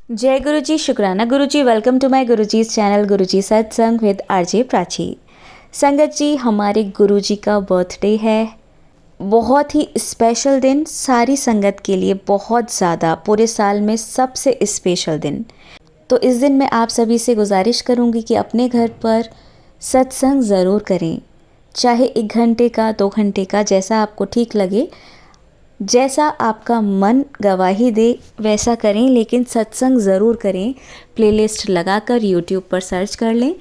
जय गुरु जी, शुक्राना गुरु जी। Welcome to my Guru ji channel गुरु जी सत्संग विद आरजे प्राची। संगत जी, हमारे गुरु जी का बर्थडे है। बहुत ही स्पेशल दिन, सारी संगत के लिए बहुत ज़्यादा, पूरे साल में सबसे स्पेशल दिन। तो इस दिन मैं आप सभी से गुजारिश करूँगी कि अपने घर पर सत्संग ज़रूर करें, चाहे 1 घंटे का 2 घंटे का, जैसा आपको ठीक लगे, जैसा आपका मन गवाही दे वैसा करें, लेकिन सत्संग ज़रूर करें। प्लेलिस्ट लगाकर यूट्यूब पर सर्च कर लें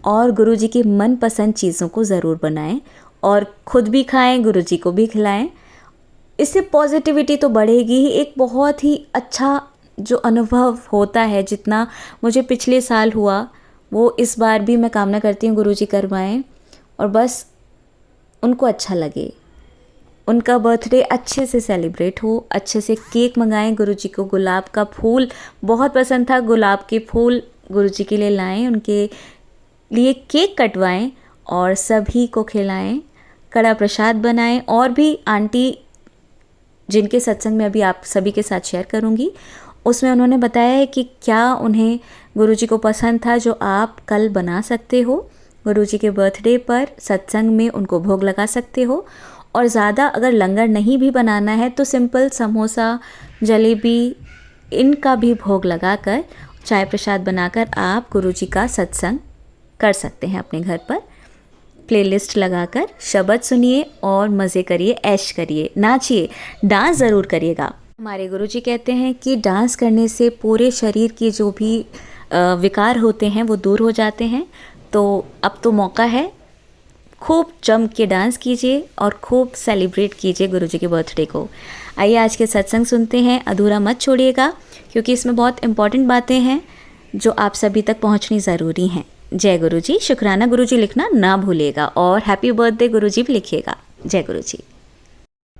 और गुरु जी की मनपसंद चीज़ों को ज़रूर बनाएं और ख़ुद भी खाएं, गुरु जी को भी खिलाएं। इससे पॉजिटिविटी तो बढ़ेगी ही। एक बहुत ही अच्छा जो अनुभव होता है, जितना मुझे पिछले साल हुआ वो इस बार भी मैं कामना करती हूँ गुरु जी करवाएं और बस उनको अच्छा लगे, उनका बर्थडे अच्छे से सेलिब्रेट हो। अच्छे से केक मंगाएं, गुरु जी को गुलाब का फूल बहुत पसंद था, गुलाब के फूल गुरु जी के लिए लाएं, उनके लिए केक कटवाएं और सभी को खिलाएं, कड़ा प्रसाद बनाएं। और भी आंटी जिनके सत्संग में अभी आप सभी के साथ शेयर करूंगी, उसमें उन्होंने बताया है कि क्या उन्हें गुरु जी को पसंद था, जो आप कल बना सकते हो। गुरु जी के बर्थडे पर सत्संग में उनको भोग लगा सकते हो। और ज़्यादा अगर लंगर नहीं भी बनाना है तो सिंपल समोसा, जलेबी, इनका भी भोग लगाकर, चाय प्रसाद बनाकर आप गुरु जी का सत्संग कर सकते हैं अपने घर पर। प्लेलिस्ट लगाकर शब्द सुनिए और मज़े करिए, ऐश करिए, नाचिए, डांस ज़रूर करिएगा। हमारे गुरु जी कहते हैं कि डांस करने से पूरे शरीर के जो भी विकार होते हैं वो दूर हो जाते हैं। तो अब तो मौका है, खूब जम के डांस कीजिए और खूब सेलिब्रेट कीजिए गुरु जी के बर्थडे को। आइए आज के सत्संग सुनते हैं, अधूरा मत छोड़िएगा, क्योंकि इसमें बहुत इंपॉर्टेंट बातें हैं जो आप सभी तक पहुंचनी ज़रूरी हैं। जय गुरु जी, शुक्राना गुरु जी लिखना ना भूलिएगा और हैप्पी बर्थडे गुरु जी भी लिखिएगा। जय गुरु जी।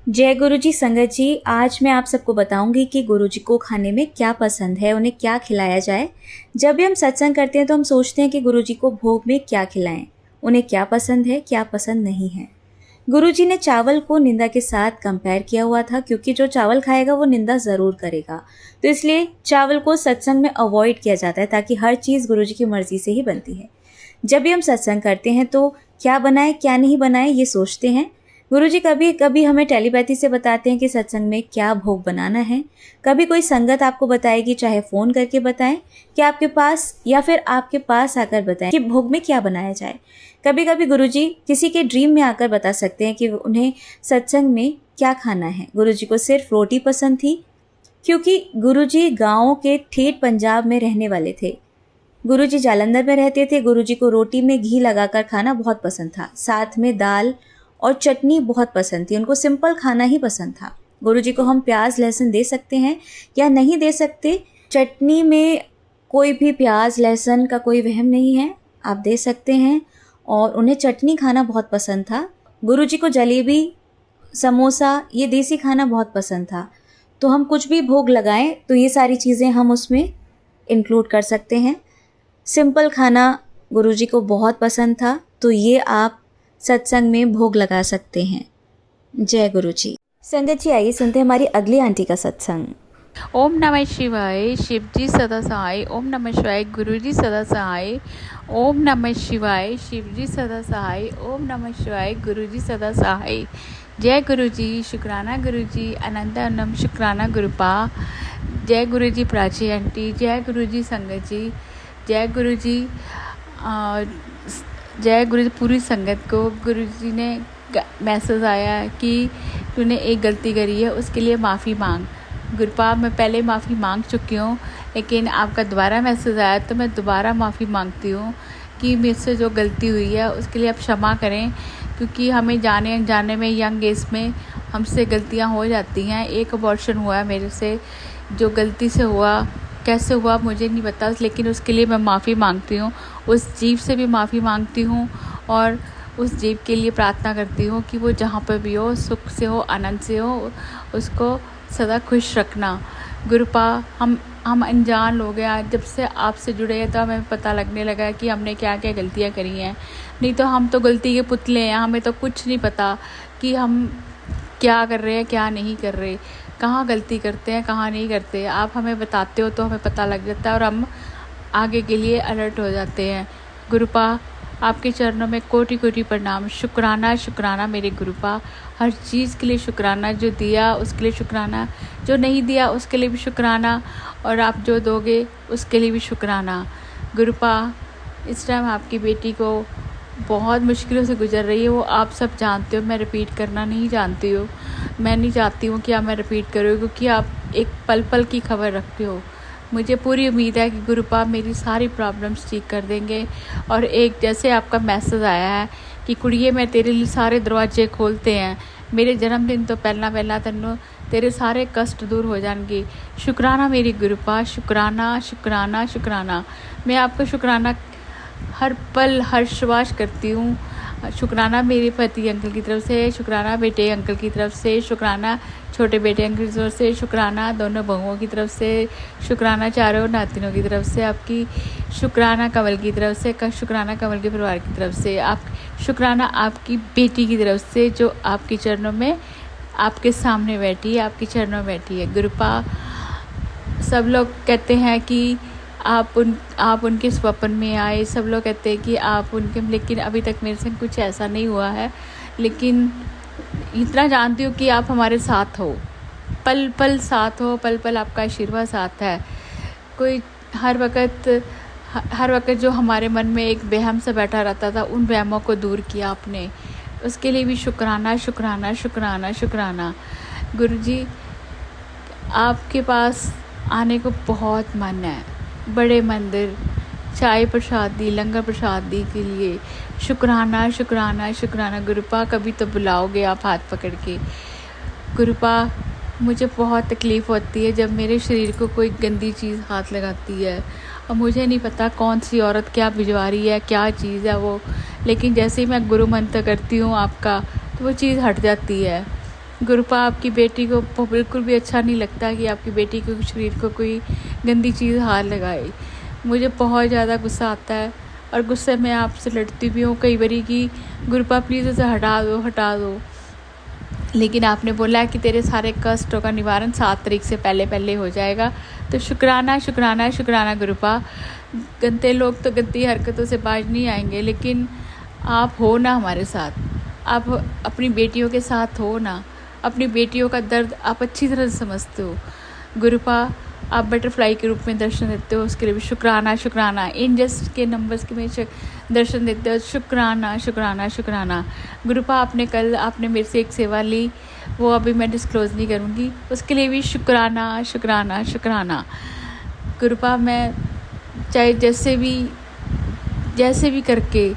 जय गुरु जी। संगत जी, आज मैं आप सबको बताऊंगी कि गुरु जी को खाने में क्या पसंद है, उन्हें क्या खिलाया जाए। जब भी हम सत्संग करते हैं तो हम सोचते हैं कि गुरु जी को भोग में क्या खिलाएं, उन्हें क्या पसंद है, क्या पसंद नहीं है। गुरु जी ने चावल को निंदा के साथ कंपेयर किया हुआ था, क्योंकि जो चावल खाएगा वो निंदा ज़रूर करेगा। तो इसलिए चावल को सत्संग में अवॉइड किया जाता है, ताकि हर चीज़ गुरु जी की मर्ज़ी से ही बनती है। जब भी हम सत्संग करते हैं तो क्या बनाए क्या नहीं बनाए ये सोचते हैं। गुरु जी कभी कभी हमें टेलीपैथी से बताते हैं कि सत्संग में क्या भोग बनाना है। कभी कोई संगत आपको बताएगी, चाहे फ़ोन करके बताएं कि आपके पास, या फिर आपके पास आकर बताएं कि भोग में क्या बनाया जाए। कभी कभी गुरु जी किसी के ड्रीम में आकर बता सकते हैं कि उन्हें सत्संग में क्या खाना है। गुरु जी को सिर्फ रोटी पसंद थी, क्योंकि गुरु जी गाँव के ठेठ पंजाब में रहने वाले थे। गुरु जी जालंधर में रहते थे। गुरु जी को रोटी में घी लगाकर खाना बहुत पसंद था, साथ में दाल और चटनी बहुत पसंद थी। उनको सिंपल खाना ही पसंद था। गुरु जी को हम प्याज लहसुन दे सकते हैं या नहीं दे सकते, चटनी में कोई भी प्याज लहसुन का कोई वहम नहीं है, आप दे सकते हैं। और उन्हें चटनी खाना बहुत पसंद था। गुरु जी को जलेबी, समोसा, ये देसी खाना बहुत पसंद था। तो हम कुछ भी भोग लगाएं तो ये सारी चीज़ें हम उसमें इंक्लूड कर सकते हैं। सिंपल खाना गुरु जी को बहुत पसंद था, तो ये आप सत्संग में भोग लगा सकते हैं। जय गुरु जी। संगत जी, आइए सुनते हैं हमारी अगली आंटी का सत्संग। ओम नमः शिवाय, शिव जी सदा सहाय। ओम नमः शिवाय, गुरु जी सदा सहाय। ओम नमः शिवाय, शिव जी सदा सहाय। ओम नमः शिवाय, गुरु जी सदा सहाय। जय गुरु जी, शुक्राना गुरु जी, अनंत अनम शुक्राना गुरुपा। जय गुरु जी प्राची आंटी, जय गुरु जी संगत जी, जय गुरु जी। जय गुरु जी पूरी संगत को। गुरु जी ने मैसेज आया कि तूने एक गलती करी है, उसके लिए माफ़ी मांग। गुरुपा, मैं पहले माफ़ी मांग चुकी हूँ, लेकिन आपका दोबारा मैसेज आया तो मैं दोबारा माफ़ी मांगती हूँ कि मुझसे जो गलती हुई है उसके लिए आप क्षमा करें, क्योंकि हमें जाने अनजाने में, यंग एज में हमसे गलतियाँ हो जाती हैं। एक अबॉर्शन हुआ है मेरे से, जो गलती से हुआ, कैसे हुआ मुझे नहीं पता, लेकिन उसके लिए मैं माफ़ी मांगती हूँ। उस जीव से भी माफ़ी मांगती हूँ और उस जीव के लिए प्रार्थना करती हूँ कि वो जहाँ पर भी हो, सुख से हो, आनंद से हो, उसको सदा खुश रखना। गुरुपा, हम अनजान लोग हैं। जब से आपसे जुड़े हैं तो हमें पता लगने लगा है कि हमने क्या क्या गलतियाँ करी हैं। नहीं तो हम तो गलती के पुतले हैं, हमें तो कुछ नहीं पता कि हम क्या कर रहे हैं क्या नहीं कर रहे। कहाँ गलती करते हैं कहाँ नहीं करते। आप हमें बताते हो तो हमें पता लग जाता है और हम आगे के लिए अलर्ट हो जाते हैं। गुरुपा आपके चरणों में कोटि कोटि प्रणाम। शुक्राना शुक्राना मेरे गुरुपा, हर चीज़ के लिए शुक्राना। जो दिया उसके लिए शुक्राना, जो नहीं दिया उसके लिए भी शुक्राना, और आप जो दोगे उसके लिए भी शुक्राना। गुरुपा इस टाइम आपकी बेटी को बहुत मुश्किलों से गुजर रही है, वो आप सब जानते हो, मैं रिपीट करना नहीं जानती हूँ। मैं नहीं चाहती हूँ कि आप मैं रिपीट करो, क्योंकि आप एक पल पल की खबर रखते हो। मुझे पूरी उम्मीद है कि गुरुपा मेरी सारी प्रॉब्लम्स ठीक कर देंगे। और एक जैसे आपका मैसेज आया है कि कुड़िए मैं तेरे लिए सारे दरवाजे खोलते हैं, मेरे जन्मदिन तो पहला तन्नू तेरे सारे कष्ट दूर हो जाएंगे। शुक्राना मेरी गुरुपा, शुक्राना शुक्राना शुक्राना। मैं आपका शुक्राना हर पल हर श्वास करती हूँ। शुक्राना मेरे पति अंकल की तरफ से, शुक्राना बेटे अंकल की तरफ से, शुक्राना छोटे बेटे अंकल की तरफ से, शुक्राना दोनों बहुओं की तरफ से, शुक्राना चारों नातिनों की तरफ से आपकी, शुक्राना कमल की तरफ से, शुक्राना कमल के परिवार की तरफ से, आप शुक्राना आपकी बेटी की तरफ से जो आपके चरणों में आपके सामने बैठी है, आपके चरणों में बैठी है। गुरुपा सब लोग कहते हैं कि आप उनके स्वप्न में आए, सब लोग कहते हैं कि आप उनके, लेकिन अभी तक मेरे संग कुछ ऐसा नहीं हुआ है। लेकिन इतना जानती हूँ कि आप हमारे साथ हो, पल पल साथ हो, पल पल आपका आशीर्वाद साथ है। कोई हर वक्त जो हमारे मन में एक वहम सा बैठा रहता था, उन वहमों को दूर किया आपने, उसके लिए भी शुक्राना शुक्राना शुक्राना शुक्राना। गुरुजी आपके पास आने को बहुत मन है, बड़े मंदिर, चाय प्रसादी, लंगर प्रसादी के लिए शुक्राना शुक्राना शुक्राना। गुरुपा कभी तो बुलाओगे आप हाथ पकड़ के। गुरुपा मुझे बहुत तकलीफ़ होती है जब मेरे शरीर को कोई गंदी चीज़ हाथ लगाती है, और मुझे नहीं पता कौन सी औरत क्या भिजवा रही है, क्या चीज़ है वो, लेकिन जैसे ही मैं गुरु मंत्र करती हूँ आपका, तो वो चीज़ हट जाती है। गुरुपा आपकी बेटी को बिल्कुल भी अच्छा नहीं लगता कि आपकी बेटी के शरीर को कोई गंदी चीज़ हाथ लगाए। मुझे बहुत ज़्यादा गुस्सा आता है, और गुस्से में आपसे लड़ती भी हूँ कई बारी कि गुरुपा प्लीज़ उसे हटा दो। लेकिन आपने बोला कि तेरे सारे कष्टों का निवारण 7 तारीख से पहले हो जाएगा। तो शुक्राना शुक्राना शुक्राना गुरुपा। गंदे लोग तो गंदी हरकतों से बाज नहीं आएंगे, लेकिन आप हो ना हमारे साथ, आप अपनी बेटियों के साथ हो ना, अपनी बेटियों का दर्द आप अच्छी तरह से समझते हो। गुरुपा आप बटरफ्लाई के रूप में दर्शन देते हो, उसके लिए भी शुक्राना शुक्राना। एंजल्स के नंबर्स के में दर्शन देते हो, शुक्राना शुक्राना शुक्राना। गुरुपा आपने मेरे से एक सेवा ली, वो अभी मैं डिस्क्लोज़ नहीं करूँगी, उसके लिए भी शुक्राना शुक्राना शुक्राना। गुरुपा मैं चाहे जैसे भी करके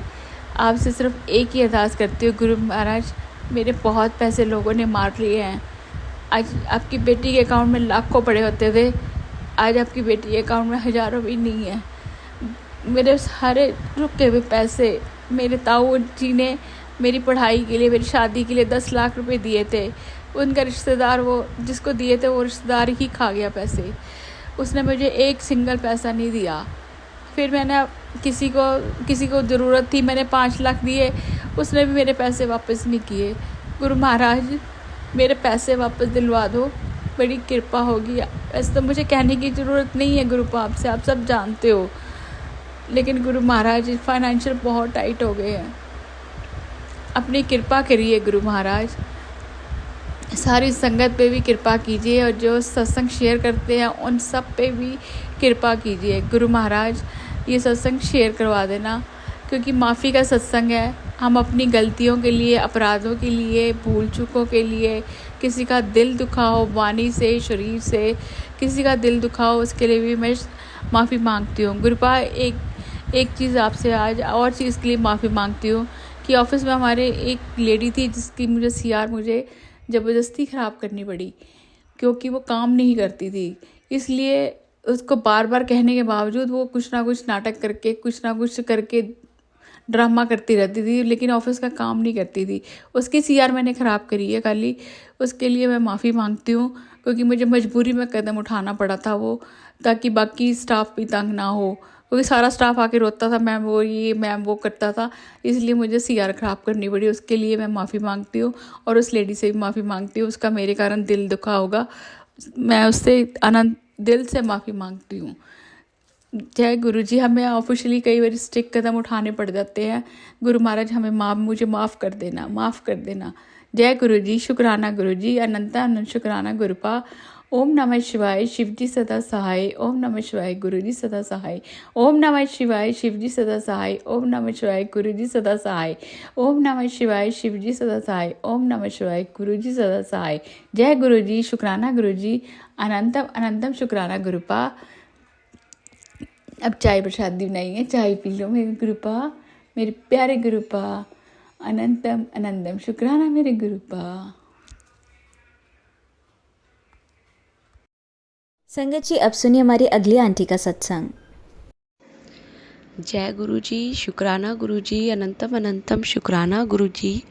आपसे सिर्फ एक ही अरदास करती हूँ, गुरु महाराज मेरे बहुत पैसे लोगों ने मार लिए हैं। आज आपकी बेटी के अकाउंट में लाखों पड़े होते थे, आज आपकी बेटी के अकाउंट में हज़ारों भी नहीं है। मेरे सारे रुके हुए पैसे मेरे ताऊ जी ने मेरी पढ़ाई के लिए, मेरी शादी के लिए 10 लाख रुपए दिए थे। उनका रिश्तेदार, वो जिसको दिए थे वो रिश्तेदार ही खा गया पैसे, उसने मुझे एक सिंगल पैसा नहीं दिया। फिर मैंने किसी को ज़रूरत थी, मैंने 5 लाख दिए, उसने भी मेरे पैसे वापस नहीं किए। गुरु महाराज मेरे पैसे वापस दिलवा दो, बड़ी कृपा होगी। ऐसे तो मुझे कहने की ज़रूरत नहीं है गुरुपा आपसे, आप सब जानते हो, लेकिन गुरु महाराज फाइनेंशियल बहुत टाइट हो गए हैं, अपनी कृपा करिए गुरु महाराज। सारी संगत पे भी कृपा कीजिए, और जो सत्संग शेयर करते हैं उन सब पे भी कृपा कीजिए गुरु महाराज। ये सत्संग शेयर करवा देना, क्योंकि माफ़ी का सत्संग है। हम अपनी गलतियों के लिए, अपराधों के लिए, भूल चूकों के लिए, किसी का दिल दुखाओ वाणी से, शरीर से किसी का दिल दुखाओ, उसके लिए भी मैं माफ़ी मांगती हूँ। गुरुपा एक चीज़ आपसे आज और चीज़ के लिए माफ़ी मांगती हूँ कि ऑफिस में हमारे एक लेडी थी जिसकी मुझे ज़बरदस्ती ख़राब करनी पड़ी, क्योंकि वो काम नहीं करती थी। इसलिए उसको बार बार कहने के बावजूद वो कुछ ना कुछ नाटक करके, कुछ ना कुछ करके ड्रामा करती रहती थी, लेकिन ऑफिस का काम नहीं करती थी। उसकी सीआर मैंने ख़राब करी है खाली, उसके लिए मैं माफ़ी मांगती हूँ, क्योंकि मुझे मजबूरी में कदम उठाना पड़ा था वो, ताकि बाकी स्टाफ भी तंग ना हो। क्योंकि सारा स्टाफ आके रोता था, मैम वो ये मैम वो करता था, इसलिए मुझे सीआर ख़राब करनी पड़ी। उसके लिए मैं माफ़ी मांगती हूँ और उस लेडी से भी माफ़ी मांगती हूँ, उसका मेरे कारण दिल दुखा होगा, मैं उससे अनंत दिल से माफ़ी मांगती हूँ। जय गुरु जी। हमें ऑफिशियली कई बार स्ट्रिक्ट कदम उठाने पड़ जाते हैं, गुरु महाराज हमें मुझे माफ़ कर देना, माफ़ कर देना। जय गुरु जी। शुक्राना गुरु जी, अनंता अनंत शुक्राना गुरुपा। ओम नमः शिवाय, शिव जी सदा सहाय। ओम नमः शिवाय, गुरु जी सदा सहाय। ओम नमः शिवाय, शिव जी सदा सहाय। ओम नमः शिवाय, गुरु जी सदा सहाय। ओम नमः शिवाय, शिव जी सदा सहाय। ओम नमः शिवाय, गुरु जी सदा सहाय। जय गुरु जी। शुक्राना गुरु जी, अनंतम अनंतम शुक्राना गुरुपा। अब चाय प्रसादी बनाई है, चाय पी लो मेरे गुरुपा, मेरे प्यारे गुरुपा। अनंतम अनंतम शुक्राना मेरे गुरुपा। संगत जी, अब सुनिए हमारी अगली आंटी का सत्संग। जय गुरु जी। शुक्राना गुरु जी, अनंतम अनंतम शुक्राना गुरु जी,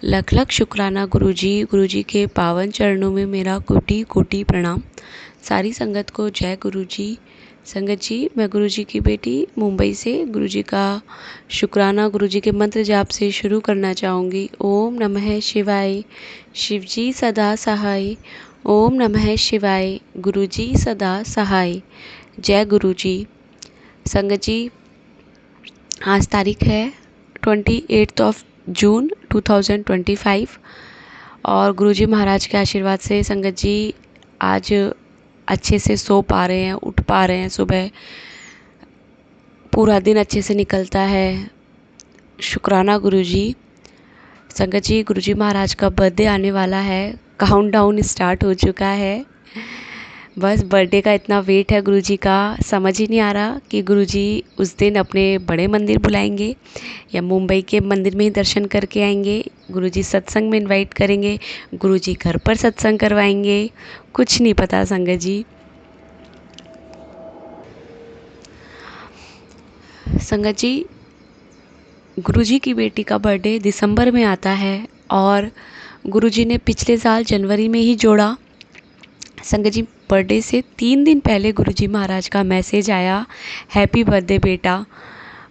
लख लख शुक्राना गुरु जी। गुरु जी के पावन चरणों में मेरा कोटि कोटि प्रणाम। सारी संगत को जय गुरु जी। संगत जी, मैं गुरु जी की बेटी मुंबई से गुरु जी का शुक्राना गुरु जी के मंत्र जाप से शुरू करना चाहूँगी। ओम नमः शिवाय, शिव जी सदा सहाय। ओम नमः शिवाय, गुरु जी सदा सहाय। जय गुरु जी। संगत जी, आज तारीख है 28 जून 2025 और गुरुजी महाराज के आशीर्वाद से संगत जी आज अच्छे से सो पा रहे हैं, उठ पा रहे हैं। सुबह पूरा दिन अच्छे से निकलता है। शुक्राना गुरुजी। संगत जी, गुरुजी महाराज का बर्थडे आने वाला है, काउंटडाउन स्टार्ट हो चुका है। बस बर्थडे का इतना वेट है गुरुजी का, समझ ही नहीं आ रहा कि गुरुजी उस दिन अपने बड़े मंदिर बुलाएंगे या मुंबई के मंदिर में ही दर्शन करके आएंगे। गुरुजी सत्संग में इनवाइट करेंगे, गुरुजी घर पर सत्संग करवाएंगे, कुछ नहीं पता संगत जी। संगत जी, गुरुजी की बेटी का बर्थडे दिसंबर में आता है और गुरुजी ने पिछले साल जनवरी में ही जोड़ा। संगत जी, बर्थडे से 3 दिन पहले गुरुजी महाराज का मैसेज आया, हैप्पी बर्थडे बेटा।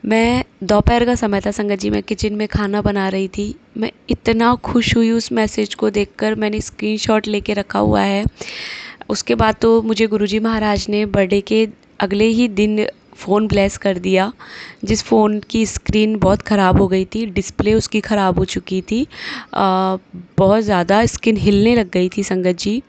मैं दोपहर का समय था संगत जी, मैं किचन में खाना बना रही थी। मैं इतना खुश हुई उस मैसेज को देखकर, मैंने स्क्रीनशॉट लेके रखा हुआ है। उसके बाद तो मुझे गुरुजी महाराज ने बर्थडे के अगले ही दिन फ़ोन ब्लेस कर दिया, जिस फ़ोन की स्क्रीन बहुत ख़राब हो गई थी, डिस्प्ले उसकी ख़राब हो चुकी थी, बहुत ज़्यादा स्किन हिलने लग गई थी संगत जी।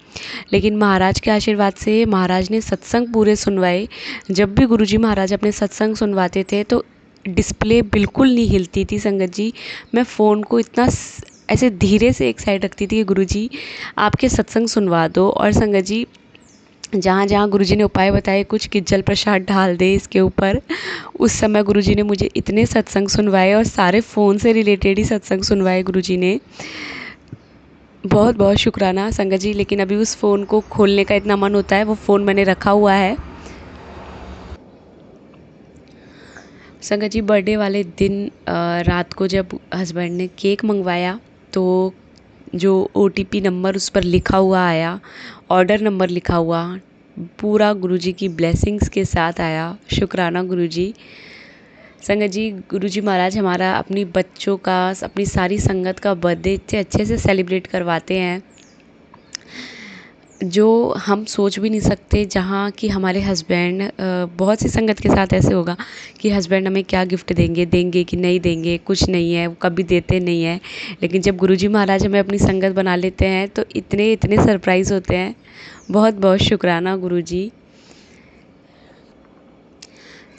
लेकिन महाराज के आशीर्वाद से महाराज ने सत्संग पूरे सुनवाए। जब भी गुरुजी महाराज अपने सत्संग सुनवाते थे तो डिस्प्ले बिल्कुल नहीं हिलती थी संगत जी। मैं फ़ोन को इतना ऐसे धीरे से एक साइड रखती थी कि गुरुजी आपके सत्संग सुनवा दो। और संगत जी, जहाँ जहाँ गुरुजी ने उपाय बताए, कुछ कि जल प्रसाद डाल दे इसके ऊपर, उस समय गुरुजी ने मुझे इतने सत्संग सुनवाए और सारे फ़ोन से रिलेटेड ही सत्संग सुनवाए गुरुजी ने। बहुत बहुत शुक्राना संगत जी। लेकिन अभी उस फ़ोन को खोलने का इतना मन होता है, वो फ़ोन मैंने रखा हुआ है। संगत जी, बर्थडे वाले दिन रात को जब हस्बैंड ने केक मंगवाया तो जो OTP नंबर उस पर लिखा हुआ आया, ऑर्डर नंबर लिखा हुआ, पूरा गुरुजी की ब्लेसिंग्स के साथ आया। शुक्राना गुरुजी। संगत जी, गुरुजी महाराज हमारा अपनी बच्चों का, अपनी सारी संगत का बर्थडे इतने अच्छे से सेलिब्रेट करवाते हैं जो हम सोच भी नहीं सकते। जहाँ कि हमारे हस्बैंड, बहुत सी संगत के साथ ऐसे होगा कि हस्बैंड हमें क्या गिफ्ट देंगे कि नहीं देंगे, कुछ नहीं है, वो कभी देते नहीं है। लेकिन जब गुरुजी महाराज हमें अपनी संगत बना लेते हैं तो इतने इतने सरप्राइज़ होते हैं। बहुत बहुत शुक्राना गुरुजी।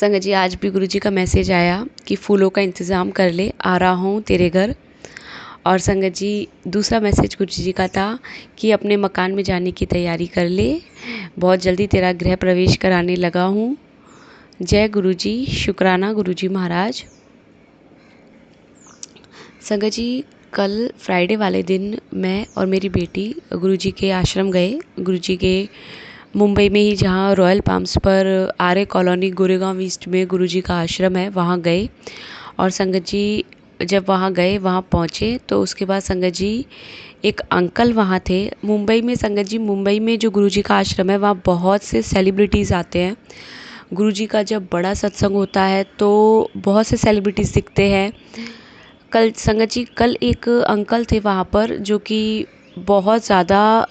संगत जी, आज भी गुरुजी का मैसेज आया कि फूलों का इंतज़ाम कर ले, आ रहा हूँ तेरे घर। और संगत जी, दूसरा मैसेज गुरुजी का था कि अपने मकान में जाने की तैयारी कर ले, बहुत जल्दी तेरा गृह प्रवेश कराने लगा हूँ। जय गुरुजी। शुक्राना गुरुजी महाराज। संगत जी, कल फ्राइडे वाले दिन मैं और मेरी बेटी गुरुजी के आश्रम गए। गुरुजी के मुंबई में ही, जहाँ रॉयल पाम्स पर आर्य कॉलोनी गोरेगांव ईस्ट में गुरुजी का आश्रम है, वहाँ गए। और संगत जी, जब वहाँ गए, वहाँ पहुँचे तो उसके बाद संगत जी एक अंकल वहाँ थे। मुंबई में संगत जी, मुंबई में जो गुरुजी का आश्रम है वहाँ बहुत से सेलिब्रिटीज़ आते हैं। गुरुजी का जब बड़ा सत्संग होता है तो बहुत से सेलिब्रिटीज़ दिखते हैं। कल संगत जी, कल एक अंकल थे वहाँ पर जो कि बहुत ज़्यादा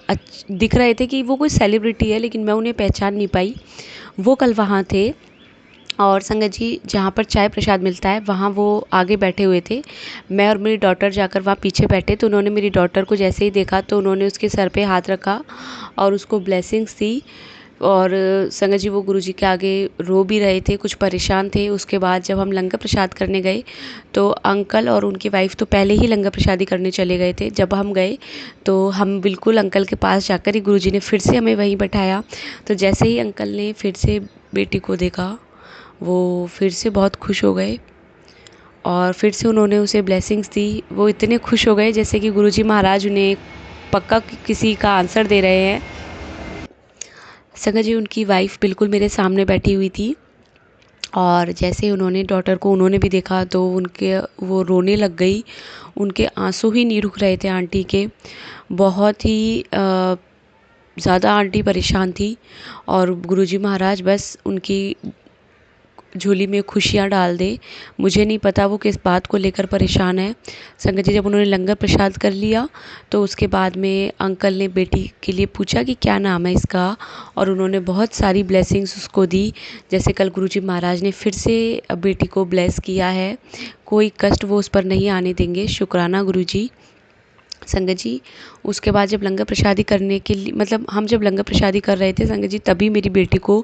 दिख रहे थे कि वो कोई सेलिब्रिटी है, लेकिन मैं उन्हें पहचान नहीं पाई। वो कल वहाँ थे और संगत जी जहाँ पर चाय प्रसाद मिलता है वहाँ वो आगे बैठे हुए थे। मैं और मेरी डॉटर जाकर वहाँ पीछे बैठे तो उन्होंने मेरी डॉटर को जैसे ही देखा तो उन्होंने उसके सर पे हाथ रखा और उसको ब्लेसिंग्स दी। और संगत जी वो गुरुजी के आगे रो भी रहे थे, कुछ परेशान थे। उसके बाद जब हम लंगर प्रसाद करने गए तो अंकल और उनकी वाइफ तो पहले ही लंगर प्रसादी करने चले गए थे। जब हम गए तो हम बिल्कुल अंकल के पास जाकर ही गुरुजी ने फिर से हमें वहीं बैठाया। तो जैसे ही अंकल ने फिर से बेटी को देखा वो फिर से बहुत खुश हो गए और फिर से उन्होंने उसे ब्लेसिंग्स दी। वो इतने खुश हो गए जैसे कि गुरुजी महाराज उन्हें पक्का किसी का आंसर दे रहे हैं। संगत जी उनकी वाइफ बिल्कुल मेरे सामने बैठी हुई थी और जैसे उन्होंने डॉटर को उन्होंने भी देखा तो उनके वो रोने लग गई। उनके आंसू ही नहीं रुक रहे थे आंटी के। बहुत ही ज़्यादा आंटी परेशान थी और गुरुजी महाराज बस उनकी झोली में खुशियाँ डाल दे। मुझे नहीं पता वो किस बात को लेकर परेशान है। संगत जी जब उन्होंने लंगर प्रसाद कर लिया तो उसके बाद में अंकल ने बेटी के लिए पूछा कि क्या नाम है इसका, और उन्होंने बहुत सारी ब्लेसिंग्स उसको दी। जैसे कल गुरुजी महाराज ने फिर से बेटी को ब्लेस किया है, कोई कष्ट वो उस पर नहीं आने देंगे। शुक्राना गुरुजी। संगत जी उसके बाद जब लंगर प्रसादी करने के लिए मतलब हम जब लंगर प्रसादी कर रहे थे संगत जी तभी मेरी बेटी को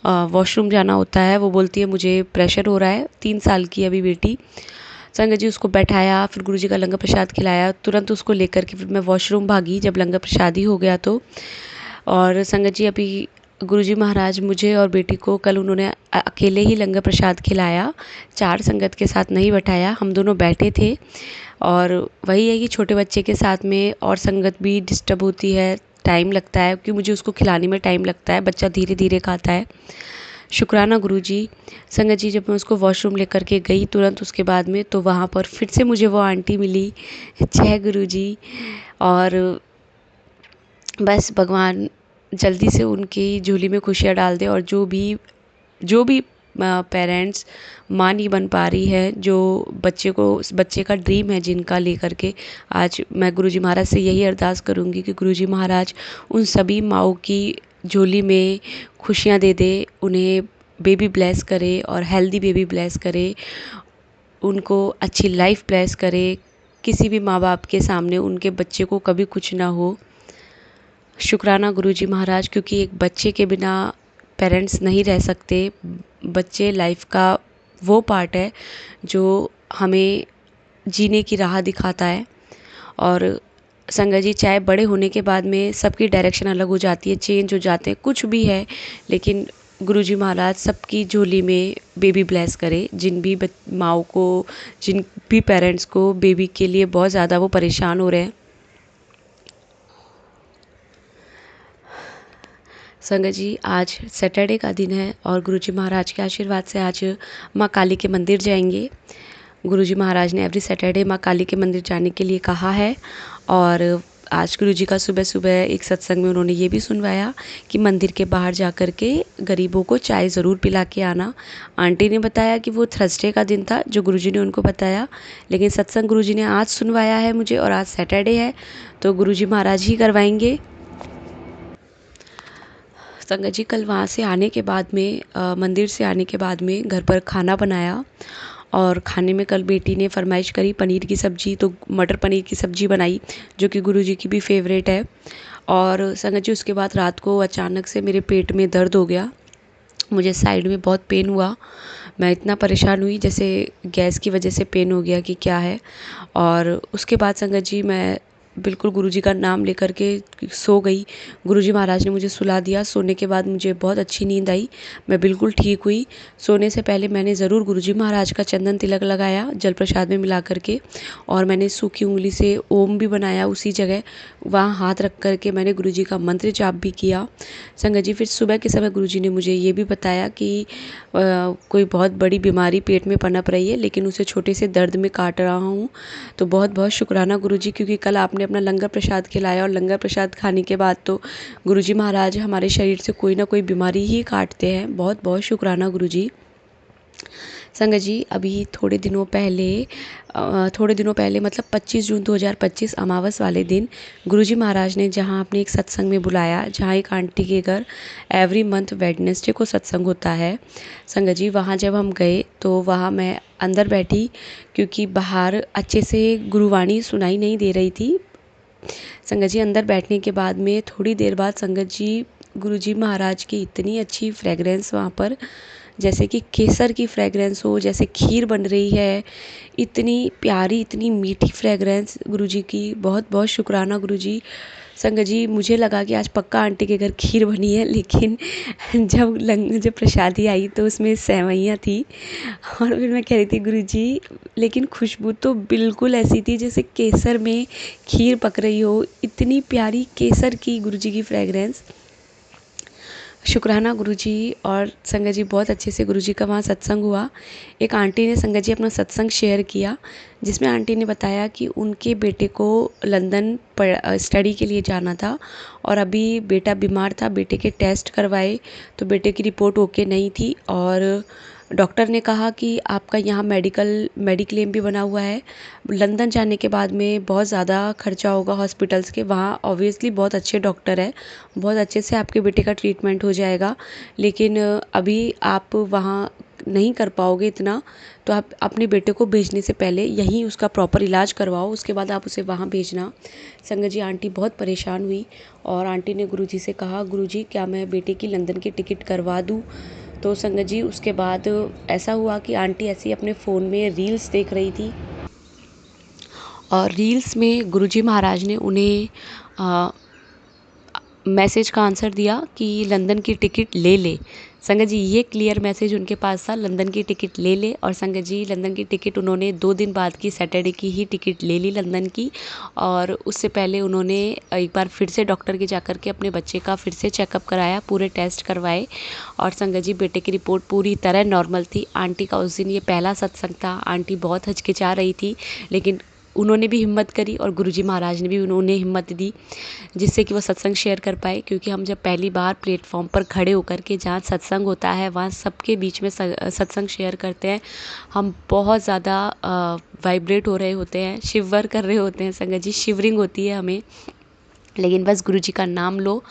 वॉशरूम जाना होता है। वो बोलती है मुझे प्रेशर हो रहा है। 3 साल की अभी बेटी। संगत जी उसको बैठाया, फिर गुरुजी का लंगर प्रसाद खिलाया, तुरंत उसको लेकर के फिर मैं वॉशरूम भागी जब लंगर प्रसादी हो गया तो। और संगत जी अभी गुरुजी महाराज मुझे और बेटी को कल उन्होंने अकेले ही लंगर प्रसाद खिलाया, 4 संगत के साथ नहीं बैठाया। हम दोनों बैठे थे और वही है कि छोटे बच्चे के साथ में और संगत भी डिस्टर्ब होती है, टाइम लगता है क्योंकि मुझे उसको खिलाने में टाइम लगता है, बच्चा धीरे धीरे खाता है। शुक्राना गुरुजी। संगत जी जब मैं उसको वॉशरूम लेकर के गई तुरंत उसके बाद में तो वहाँ पर फिर से मुझे वो आंटी मिली। जय गुरुजी। और बस भगवान जल्दी से उनकी झोली में खुशियाँ डाल दे और जो भी पेरेंट्स माँ नहीं बन पा रही है, जो बच्चे का ड्रीम है जिनका लेकर के, आज मैं गुरुजी महाराज से यही अरदास करूँगी कि गुरुजी महाराज उन सभी माँओं की झोली में खुशियाँ दे दे, उन्हें बेबी ब्लेस करे और हेल्दी बेबी ब्लेस करे, उनको अच्छी लाइफ ब्लेस करे। किसी भी माँ बाप के सामने उनके बच्चे को कभी कुछ ना हो। शुक्राना गुरुजी महाराज, क्योंकि एक बच्चे के बिना पेरेंट्स नहीं रह सकते। बच्चे लाइफ का वो पार्ट है जो हमें जीने की राह दिखाता है। और संगत जी चाहे बड़े होने के बाद में सबकी डायरेक्शन अलग हो जाती है, चेंज हो जाते हैं, कुछ भी है, लेकिन गुरुजी महाराज सबकी झोली में बेबी ब्लेस करे। जिन भी माँओं को, जिन भी पेरेंट्स को बेबी के लिए बहुत ज़्यादा वो परेशान हो रहे हैं। संगत जी आज सैटरडे का दिन है और गुरुजी महाराज के आशीर्वाद से आज माँ काली के मंदिर जाएंगे। गुरुजी महाराज ने एवरी सैटरडे माँ काली के मंदिर जाने के लिए कहा है। और आज गुरुजी का सुबह सुबह एक सत्संग में उन्होंने ये भी सुनवाया कि मंदिर के बाहर जा कर के गरीबों को चाय ज़रूर पिला के आना। आंटी ने बताया कि वो थर्सडे का दिन था जो गुरुजी ने उनको बताया, लेकिन सत्संग गुरुजी ने आज सुनवाया है मुझे और आज सैटरडे है तो गुरुजी महाराज ही करवाएंगे। संगत जी कल वहाँ से आने के बाद में मंदिर से आने के बाद में घर पर खाना बनाया और खाने में कल बेटी ने फरमाइश करी पनीर की सब्ज़ी, तो मटर पनीर की सब्ज़ी बनाई जो कि गुरुजी की भी फेवरेट है। और संगत जी उसके बाद रात को अचानक से मेरे पेट में दर्द हो गया, मुझे साइड में बहुत पेन हुआ। मैं इतना परेशान हुई जैसे गैस की वजह से पेन हो गया कि क्या है। और उसके बाद संगत जी मैं बिल्कुल गुरुजी का नाम लेकर के सो गई। गुरुजी महाराज ने मुझे सुला दिया। सोने के बाद मुझे बहुत अच्छी नींद आई, मैं बिल्कुल ठीक हुई। सोने से पहले मैंने ज़रूर गुरुजी महाराज का चंदन तिलक लगाया जल प्रसाद में मिला करके, और मैंने सूखी उंगली से ओम भी बनाया उसी जगह, वहाँ हाथ रख करके मैंने गुरुजी का मंत्र जाप भी किया। संगत जी फिर सुबह के समय गुरुजी ने मुझे ये भी बताया कि कोई बहुत बड़ी बीमारी पेट में पनप रही है लेकिन उसे छोटे से दर्द में काट रहा हूँ। तो बहुत बहुत शुक्राना गुरुजी, क्योंकि कल आपने हमें अपना लंगर प्रसाद खिलाया, और लंगर प्रसाद खाने के बाद तो गुरुजी महाराज हमारे शरीर से कोई ना कोई बीमारी ही काटते हैं। बहुत बहुत शुक्राना गुरुजी। संगत जी, अभी थोड़े दिनों पहले मतलब 25 जून 2025 अमावस वाले दिन गुरुजी महाराज ने जहाँ अपने एक सत्संग में बुलाया, जहाँ एक आंटी के घर एवरी मंथ वेडनेसडे को सत्संग होता है। संगत जी, वहाँ जब हम गए तो वहाँ मैं अंदर बैठी, क्योंकि बाहर अच्छे से गुरुवाणी सुनाई नहीं दे रही थी। संगत जी, अंदर बैठने के बाद में थोड़ी देर बाद संगत जी, गुरुजी महाराज की इतनी अच्छी फ्रेगरेंस वहाँ पर, जैसे कि केसर की फ्रेगरेंस हो, जैसे खीर बन रही है, इतनी प्यारी इतनी मीठी फ्रेगरेंस गुरुजी की। बहुत बहुत शुक्राना गुरुजी। संगत जी, मुझे लगा कि आज पक्का आंटी के घर खीर बनी है, लेकिन जब प्रसादी आई तो उसमें सेवइयाँ थी, और फिर मैं कह रही थी गुरुजी, लेकिन खुशबू तो बिल्कुल ऐसी थी जैसे केसर में खीर पक रही हो, इतनी प्यारी केसर की गुरुजी की फ्रेगरेंस। शुक्राना गुरुजी। और संगत जी, बहुत अच्छे से गुरुजी का वहाँ सत्संग हुआ। एक आंटी ने संगत जी अपना सत्संग शेयर किया, जिसमें आंटी ने बताया कि उनके बेटे को लंदन स्टडी के लिए जाना था, और अभी बेटा बीमार था। बेटे के टेस्ट करवाए तो बेटे की रिपोर्ट ओके नहीं थी, और डॉक्टर ने कहा कि आपका यहाँ मेडिक्लेम भी बना हुआ है। लंदन जाने के बाद में बहुत ज़्यादा खर्चा होगा हॉस्पिटल्स के। वहाँ ऑब्वियसली बहुत अच्छे डॉक्टर है, बहुत अच्छे से आपके बेटे का ट्रीटमेंट हो जाएगा, लेकिन अभी आप वहाँ नहीं कर पाओगे इतना, तो आप अपने बेटे को भेजने से पहले यहीं उसका प्रॉपर इलाज करवाओ, उसके बाद आप उसे वहाँ भेजना। संगत जी, आंटी बहुत परेशान हुई, और आंटी ने गुरुजी से कहा, गुरुजी क्या मैं बेटे की लंदन की टिकट करवा दूँ? तो संगत जी, उसके बाद ऐसा हुआ कि आंटी ऐसी अपने फ़ोन में रील्स देख रही थी, और रील्स में गुरुजी महाराज ने उन्हें मैसेज का आंसर दिया कि लंदन की टिकट ले ले। संगत जी, ये क्लियर मैसेज उनके पास था, लंदन की टिकट ले ले। और संगत जी, लंदन की टिकट उन्होंने 2 दिन बाद की सैटरडे की ही टिकट ले ली लंदन की, और उससे पहले उन्होंने एक बार फिर से डॉक्टर के जाकर के अपने बच्चे का फिर से चेकअप कराया, पूरे टेस्ट करवाए, और संगत जी, बेटे की रिपोर्ट पूरी तरह नॉर्मल थी। आंटी का उस दिन ये पहला सत्संग था। आंटी बहुत हिचकिचा रही थी, लेकिन उन्होंने भी हिम्मत करी, और गुरुजी महाराज ने भी उन्हें हिम्मत दी, जिससे कि वो सत्संग शेयर कर पाए। क्योंकि हम जब पहली बार प्लेटफॉर्म पर खड़े होकर के जहाँ सत्संग होता है, वहाँ सबके बीच में सत्संग शेयर करते हैं, हम बहुत ज़्यादा वाइब्रेट हो रहे होते हैं, शिवर कर रहे होते हैं। संगत जी, शिवरिंग होती है हमें, लेकिन बस गुरुजी का नाम लो।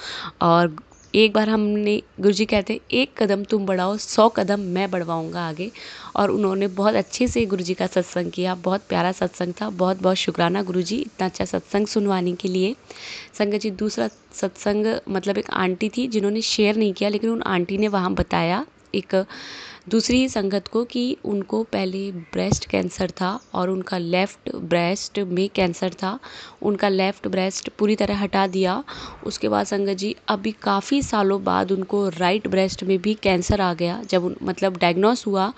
और एक बार हमने, गुरुजी कहते हैं, एक कदम तुम बढ़ाओ, 100 कदम मैं बढ़वाऊंगा आगे। और उन्होंने बहुत अच्छे से गुरुजी का सत्संग किया, बहुत प्यारा सत्संग था। बहुत बहुत शुक्राना गुरुजी, इतना अच्छा सत्संग सुनवाने के लिए। संगत जी, दूसरा सत्संग मतलब एक आंटी थी जिन्होंने शेयर नहीं किया, लेकिन उन आंटी ने वहाँ बताया एक दूसरी संगत को कि उनको पहले ब्रेस्ट कैंसर था, और उनका लेफ़्ट ब्रेस्ट में कैंसर था। उनका लेफ़्ट ब्रेस्ट पूरी तरह हटा दिया। उसके बाद संगत जी, अभी काफ़ी सालों बाद उनको राइट ब्रेस्ट में भी कैंसर आ गया। जब मतलब डायग्नोस हुआ,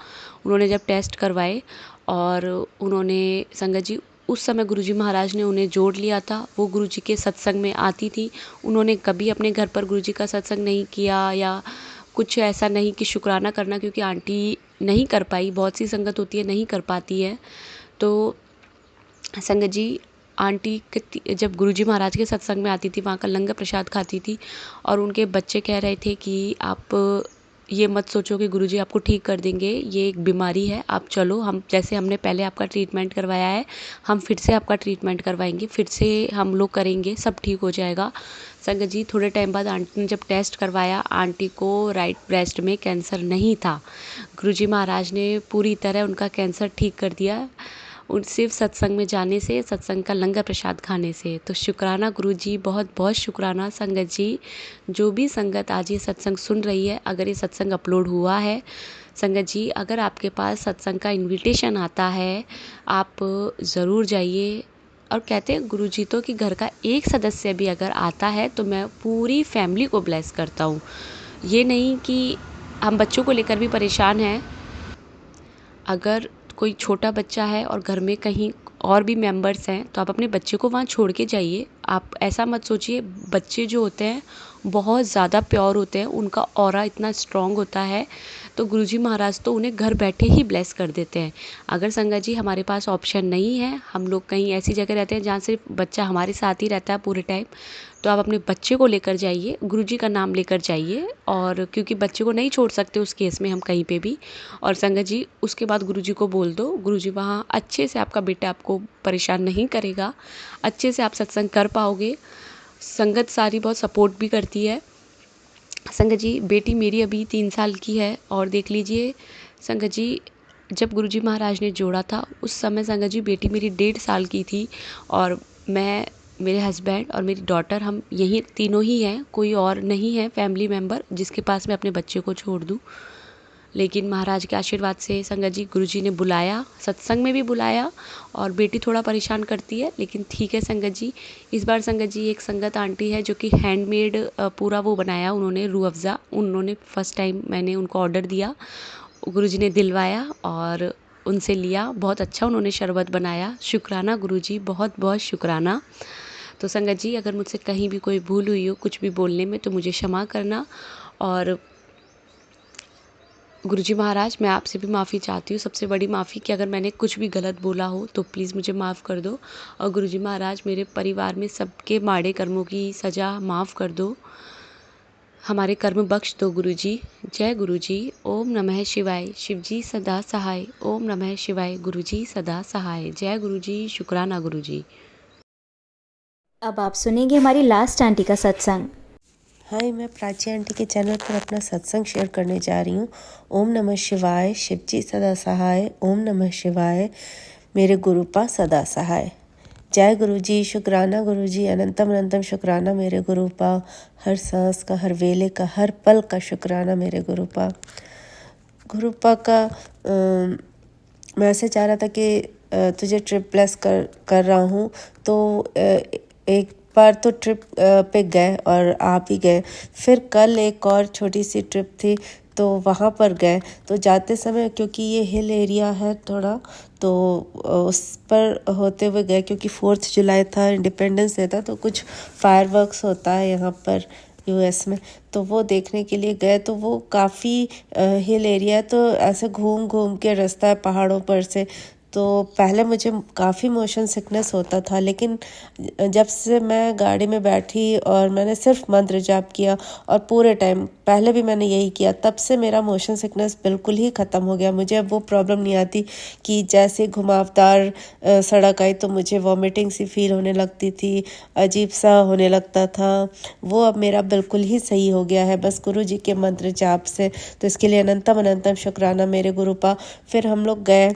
उन्होंने जब टेस्ट करवाए, और उन्होंने संगत जी, उस समय गुरुजी महाराज ने उन्हें जोड़ लिया था। वो गुरुजी के सत्संग में आती थी। उन्होंने कभी अपने घर पर गुरुजी का सत्संग नहीं किया, या कुछ ऐसा नहीं कि शुक्राना करना, क्योंकि आंटी नहीं कर पाई। बहुत सी संगत होती है नहीं कर पाती है। तो संगत जी, आंटी जब गुरुजी महाराज के सत्संग में आती थी, वहाँ का लंगर प्रसाद खाती थी, और उनके बच्चे कह रहे थे कि आप ये मत सोचो कि गुरुजी आपको ठीक कर देंगे, ये एक बीमारी है, आप चलो, हम जैसे हमने पहले आपका ट्रीटमेंट करवाया है, हम फिर से आपका ट्रीटमेंट करवाएंगे, फिर से हम लोग करेंगे, सब ठीक हो जाएगा। संगत जी, थोड़े टाइम बाद आंटी ने जब टेस्ट करवाया, आंटी को राइट ब्रेस्ट में कैंसर नहीं था। गुरुजी महाराज ने पूरी तरह उनका कैंसर ठीक कर दिया, उन सिर्फ सत्संग में जाने से, सत्संग का लंगर प्रसाद खाने से। तो शुक्राना गुरुजी, बहुत बहुत शुक्राना। संगत जी, जो भी संगत आज ये सत्संग सुन रही है, अगर ये सत्संग अपलोड हुआ है, संगत जी, अगर आपके पास सत्संग का इनविटेशन आता है, आप ज़रूर जाइए। और कहते हैं गुरुजी तो कि घर का एक सदस्य भी अगर आता है तो मैं पूरी फैमिली को ब्लेस करता हूँ। ये नहीं कि हम बच्चों को लेकर भी परेशान हैं। अगर कोई छोटा बच्चा है और घर में कहीं और भी मेंबर्स हैं, तो आप अपने बच्चे को वहाँ छोड़ के जाइए। आप ऐसा मत सोचिए, बच्चे जो होते हैं बहुत ज़्यादा प्योर होते हैं, उनका ऑरा इतना स्ट्रॉन्ग होता है, तो गुरुजी महाराज तो उन्हें घर बैठे ही ब्लेस कर देते हैं। अगर संगत जी हमारे पास ऑप्शन नहीं है, हम लोग कहीं ऐसी जगह रहते हैं जहाँ सिर्फ बच्चा हमारे साथ ही रहता है पूरे टाइम, तो आप अपने बच्चे को लेकर जाइए, गुरुजी का नाम लेकर जाइए। और क्योंकि बच्चे को नहीं छोड़ सकते उस केस में हम कहीं पे भी, और संगत जी उसके बाद गुरुजी को बोल दो, गुरुजी वहाँ अच्छे से आपका बेटा आपको परेशान नहीं करेगा, अच्छे से आप सत्संग कर पाओगे। संगत सारी बहुत सपोर्ट भी करती है। संगत जी बेटी मेरी अभी 3 साल की है, और देख लीजिए संगत जी जब गुरुजी महाराज ने जोड़ा था उस समय संगत जी बेटी मेरी 1.5 साल की थी, और मैं, मेरे हस्बैंड और मेरी डॉटर, हम यही तीनों ही हैं, कोई और नहीं है फैमिली मेम्बर जिसके पास मैं अपने बच्चे को छोड़ दूँ। लेकिन महाराज के आशीर्वाद से संगत जी गुरुजी ने बुलाया, सत्संग में भी बुलाया, और बेटी थोड़ा परेशान करती है लेकिन ठीक है संगत जी। इस बार संगत जी एक संगत आंटी है जो कि हैंडमेड पूरा वो बनाया उन्होंने, रूह अफ़ज़ा, उन्होंने फर्स्ट टाइम मैंने उनको ऑर्डर दिया, गुरुजी ने दिलवाया और उनसे लिया, बहुत अच्छा उन्होंने शरबत बनाया। शुक्राना गुरुजी, बहुत बहुत शुक्राना। तो संगत जी अगर मुझसे कहीं भी कोई भूल हुई हो कुछ भी बोलने में तो मुझे क्षमा करना, और गुरुजी महाराज मैं आपसे भी माफ़ी चाहती हूँ, सबसे बड़ी माफ़ी कि अगर मैंने कुछ भी गलत बोला हो तो प्लीज़ मुझे माफ़ कर दो। और गुरुजी महाराज मेरे परिवार में सबके माड़े कर्मों की सज़ा माफ़ कर दो, हमारे कर्म बख्श दो गुरुजी। जय गुरुजी। ओम नमः शिवाय। शिवजी सदा सहाय। ओम नमः शिवाय। गुरुजी सदा सहाय। जय गुरुजी। शुक्राना गुरुजी। अब आप सुनेंगे हमारी लास्ट आंटी का सत्संग। हाय, मैं प्राची आंटी के चैनल पर अपना सत्संग शेयर करने जा रही हूँ। ओम नमः शिवाय। शिवजी सदा सहाय। ओम नमः शिवाय। मेरे गुरुपा सदा सहाय। जय गुरुजी। शुक्राना गुरुजी। अनंतम अनंतम शुक्राना मेरे गुरुपा। हर सांस का, हर वेले का, हर पल का शुक्राना मेरे गुरुपा। गुरुपा का मैसेज आ रहा था कि तुझे ट्रिप ब्लेस कर रहा हूँ। तो एक बार तो ट्रिप पे गए और आप ही गए, फिर कल एक और छोटी सी ट्रिप थी तो वहाँ पर गए। तो जाते समय क्योंकि ये हिल एरिया है थोड़ा, तो उस पर होते हुए गए क्योंकि 4 जुलाई था, इंडिपेंडेंस डे था, तो कुछ फायरवर्क्स होता है यहाँ पर यूएस में, तो वो देखने के लिए गए। तो वो काफ़ी हिल एरिया है, तो ऐसे घूम घूम के रास्ता है पहाड़ों पर से। तो पहले मुझे काफ़ी मोशन सिकनेस होता था, लेकिन जब से मैं गाड़ी में बैठी और मैंने सिर्फ मंत्र जाप किया और पूरे टाइम, पहले भी मैंने यही किया, तब से मेरा मोशन सिकनेस बिल्कुल ही ख़त्म हो गया। मुझे अब वो प्रॉब्लम नहीं आती कि जैसे घुमावदार सड़क आई तो मुझे वॉमिटिंग सी फील होने लगती थी, अजीब सा होने लगता था। वो अब मेरा बिल्कुल ही सही हो गया है बस गुरु जी के मंत्र जाप से। तो इसके लिए अनंतम अनंतम शुक्राना मेरे गुरुपा। फिर हम लोग गए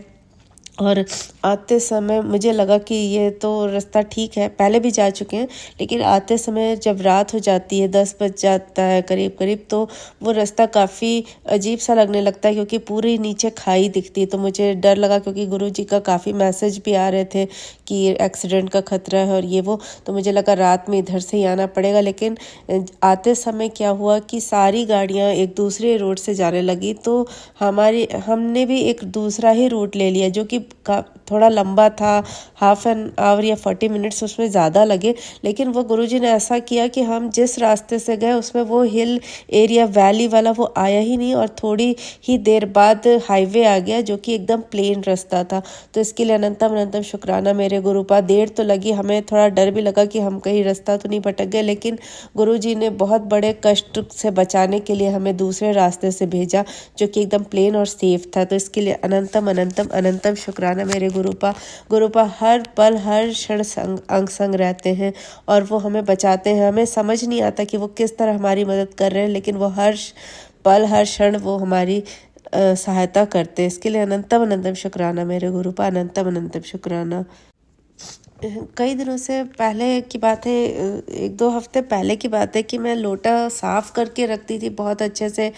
और आते समय मुझे लगा कि ये तो रास्ता ठीक है, पहले भी जा चुके हैं, लेकिन आते समय जब रात हो जाती है, 10 बज जाता है करीब करीब, तो वो रास्ता काफ़ी अजीब सा लगने लगता है क्योंकि पूरी नीचे खाई दिखती है। तो मुझे डर लगा क्योंकि गुरुजी का काफ़ी मैसेज भी आ रहे थे कि एक्सीडेंट का खतरा है और ये वो, तो मुझे लगा रात में इधर से ही आना पड़ेगा। लेकिन आते समय क्या हुआ कि सारी गाड़ियाँ एक दूसरे रोड से जाने लगी, तो हमने भी एक दूसरा ही रूट ले लिया जो कि थोड़ा लंबा था, हाफ एन आवर या 40 मिनट्स उसमें ज़्यादा लगे। लेकिन वो गुरुजी ने ऐसा किया कि हम जिस रास्ते से गए उसमें वो हिल एरिया वैली वाला वो आया ही नहीं, और थोड़ी ही देर बाद हाईवे आ गया जो कि एकदम प्लेन रास्ता था। तो इसके लिए अनंतम अनंतम शुक्राना मेरे गुरुपा। देर तो लगी, हमें थोड़ा डर भी लगा कि हम कहीं रास्ता तो नहीं भटक गए, लेकिन गुरुजी ने बहुत बड़े कष्ट से बचाने के लिए हमें दूसरे रास्ते से भेजा जो कि एकदम प्लेन और सेफ था। तो इसके लिए अनंतम अनंतम अनंतम शुक्राना मेरे गुरुपा। गुरुपा हर पल हर क्षण अंग संग रहते हैं और वो हमें बचाते हैं। हमें समझ नहीं आता कि वो किस तरह हमारी मदद कर रहे हैं, लेकिन वो हर पल हर क्षण वो हमारी सहायता करते हैं। इसके लिए अनंतम अनंतम शुक्राना मेरे गुरुपा। अनंतम अनंतम शुक्राना। कई दिनों से पहले की बात है, 1-2 हफ्ते पहले की बात है कि मैं लोटा साफ करके रखती थी बहुत अच्छे से,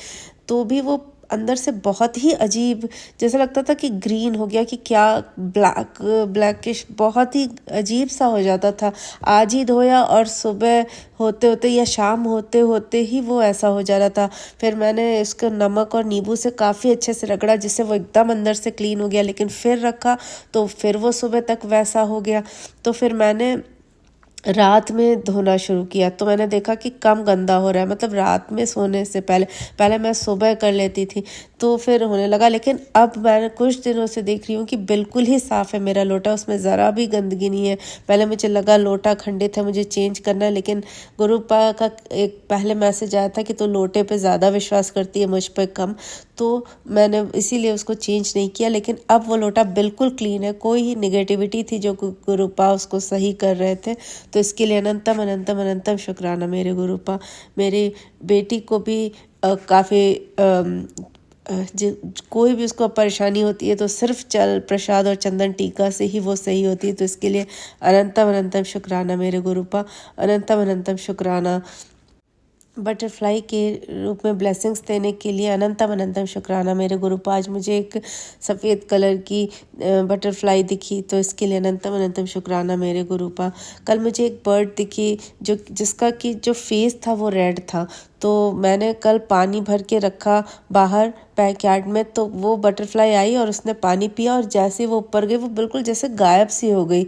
तो भी वो अंदर से बहुत ही अजीब, जैसा लगता था कि ग्रीन हो गया कि क्या, ब्लैकिश, बहुत ही अजीब सा हो जाता था। आज ही धोया और सुबह होते होते या शाम होते होते ही वो ऐसा हो जा रहा था। फिर मैंने इसको नमक और नींबू से काफ़ी अच्छे से रगड़ा जिससे वो एकदम अंदर से क्लीन हो गया, लेकिन फिर रखा तो फिर वो सुबह तक वैसा हो गया। तो फिर मैंने रात में धोना शुरू किया तो मैंने देखा कि कम गंदा हो रहा है, मतलब रात में सोने से पहले पहले मैं सुबह कर लेती थी तो फिर होने लगा, लेकिन अब मैं कुछ दिनों से देख रही हूँ कि बिल्कुल ही साफ़ है मेरा लोटा, उसमें ज़रा भी गंदगी नहीं है। पहले मुझे लगा लोटा खंडित है, मुझे चेंज करना है, लेकिन गुरुपा का एक पहले मैसेज आया था कि तो लोटे पे ज़्यादा विश्वास करती है, मुझ पे कम, तो मैंने इसीलिए उसको चेंज नहीं किया। लेकिन अब वो लोटा बिल्कुल क्लीन है, कोई ही निगेटिविटी थी जो गुरुपा उसको सही कर रहे थे, तो इसके लिए अनंतम अनंतम अनंतम शुक्राना मेरे गुरुपा। मेरी बेटी को भी काफ़ी कोई भी उसको परेशानी होती है तो सिर्फ जल प्रसाद और चंदन टीका से ही वो सही होती है, तो इसके लिए अनंतम अनंतम शुक्राना मेरे गुरुपा, अनंतम अनंतम शुक्राना। बटरफ्लाई के रूप में ब्लेसिंग्स देने के लिए अनंतम अनंतम शुक्राना मेरे गुरुपा। आज मुझे एक सफ़ेद कलर की बटरफ्लाई दिखी तो इसके लिए अनंतम अनंतम शुक्राना मेरे गुरुपा। कल मुझे एक बर्ड दिखी जिसका कि जो फेस था वो रेड था, तो मैंने कल पानी भर के रखा बाहर बैकयार्ड में, तो वो बटरफ्लाई आई और उसने पानी पिया और जैसे वो ऊपर गई वो बिल्कुल जैसे गायब सी हो गई।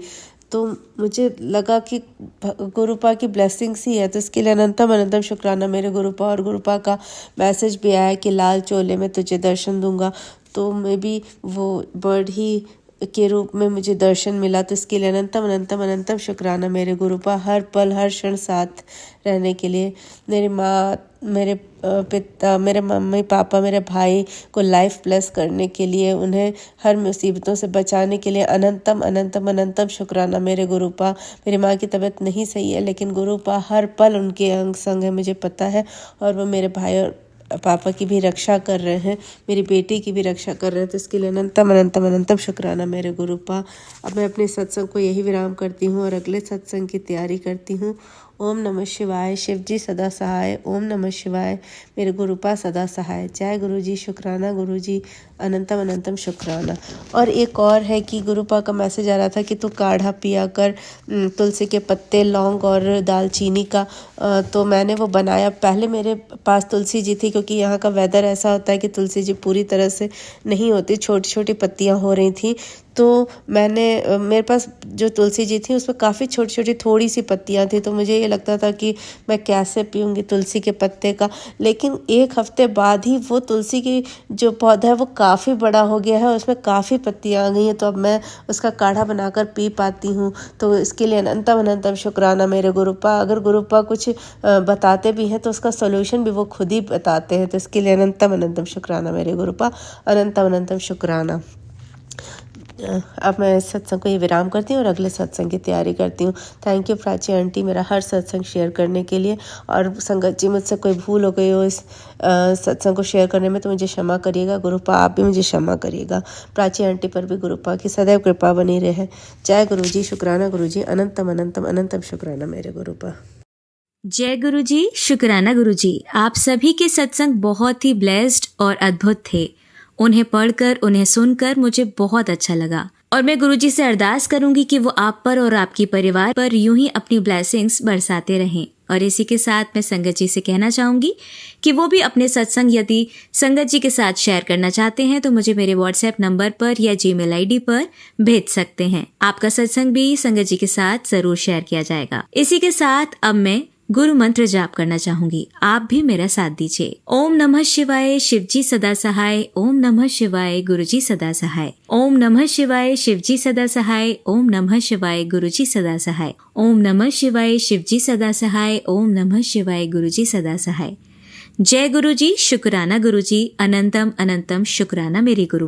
तो मुझे लगा कि गुरुपा की ब्लेसिंग्स ही है, तो इसके लिए अनंतम अनंतम शुक्राना मेरे गुरुपा। और गुरुपा का मैसेज भी आया कि लाल चोले में तुझे दर्शन दूंगा, तो मैं भी वो बर्ड ही के रूप में मुझे दर्शन मिला, तो इसके लिए अनंतम अनंतम अनंतम शुक्राना मेरे गुरुपा। हर पल हर क्षण साथ रहने के लिए मेरी माँ, मेरे पिता, मेरे मम्मी पापा, मेरे भाई को लाइफ ब्लेस करने के लिए, उन्हें हर मुसीबतों से बचाने के लिए अनंतम अनंतम अनंतम शुक्राना मेरे गुरुपा। मेरी माँ की तबीयत नहीं सही है, लेकिन गुरुपा हर पल उनके अंग संग है, मुझे पता है, और वो मेरे भाई और पापा की भी रक्षा कर रहे हैं, मेरी बेटी की भी रक्षा कर रहे हैं, तो इसके लिए अनंतम अनंतम अनंतम शुक्राना मेरे गुरुपा। अब मैं अपने सत्संग को यही विराम करती हूँ और अगले सत्संग की तैयारी करती हूँ। ओम नमः शिवाय, शिवजी सदा सहाय। ओम नमः शिवाय, मेरे गुरुपा सदा सहाय। जय गुरुजी, शुक्राना गुरुजी, अनंतम अनंतम शुक्राना। और एक और है कि गुरुपा का मैसेज आ रहा था कि तू काढ़ा पिया कर तुलसी के पत्ते, लौंग और दालचीनी का, तो मैंने वो बनाया। पहले मेरे पास तुलसी जी थी, क्योंकि यहाँ का वेदर ऐसा होता है कि तुलसी जी पूरी तरह से नहीं होती, छोटी छोटी पत्तियाँ हो रही थी, तो मैंने मेरे पास जो तुलसी जी थी उसमें काफ़ी छोटी छोटी थोड़ी सी पत्तियाँ थी, तो मुझे ये लगता था कि मैं कैसे पीऊँगी तुलसी के पत्ते का। लेकिन एक हफ्ते बाद ही वो तुलसी की जो पौधा है वो काफ़ी बड़ा हो गया है, उसमें काफ़ी पत्तियाँ आ गई हैं, तो अब मैं उसका काढ़ा बनाकर पी पाती हूँ, तो इसके लिए अनंतम अनंतम शुक्राना मेरे गुरुपा। अगर गुरुपा कुछ बताते भी हैं तो उसका सोल्यूशन भी वो खुद ही बताते हैं, तो इसके लिए अनंतम अनंतम शुक्राना मेरे गुरुपा, अनंतम अनंतम शुक्राना। अब मैं इस सत्संग को ये विराम करती हूँ और अगले सत्संग की तैयारी करती हूँ। थैंक यू प्राची आंटी मेरा हर सत्संग शेयर करने के लिए, और संगत जी मुझसे कोई भूल हो गई हो इस सत्संग को शेयर करने में तो मुझे क्षमा करिएगा। गुरुपा आप भी मुझे क्षमा करिएगा। प्राची आंटी पर भी गुरुपा की सदैव कृपा बनी रहे। जय गुरु जी, शुक्राना गुरु जी, अनंतम अनंतम अनंतम शुक्राना मेरे गुरुपा। जय गुरु जी, शुक्राना गुरु जी। आप सभी के सत्संग बहुत ही ब्लेस्ड और अद्भुत थे। उन्हें पढ़कर, उन्हें सुनकर मुझे बहुत अच्छा लगा, और मैं गुरुजी से अरदास करूंगी कि वो आप पर और आपकी परिवार पर यूं ही अपनी ब्लेसिंग्स बरसाते रहें। और इसी के साथ मैं संगत जी से कहना चाहूंगी कि वो भी अपने सत्संग यदि संगत जी के साथ शेयर करना चाहते हैं तो मुझे मेरे व्हाट्सएप नंबर पर या जीमेल आईडी पर भेज सकते हैं। आपका सत्संग भी संगत जी के साथ जरूर शेयर किया जाएगा। इसी के साथ अब मैं गुरु मंत्र जाप करना चाहूंगी, आप भी मेरा साथ दीजिए। ओम नमः शिवाय, शिवजी सदा सहाय। ओम नमः शिवाय, गुरुजी सदा सहाय। ओम नमः शिवाय, शिवजी सदा सहाय। ओम नमः शिवाय, गुरुजी सदा सहाय। ओम नमः शिवाय, शिवजी सदा सहाय। ओम नमः शिवाय, गुरुजी सदा सहाय। जय गुरुजी, शुक्राना गुरुजी, अनंतम अनंतम शुक्राना मेरे गुरु।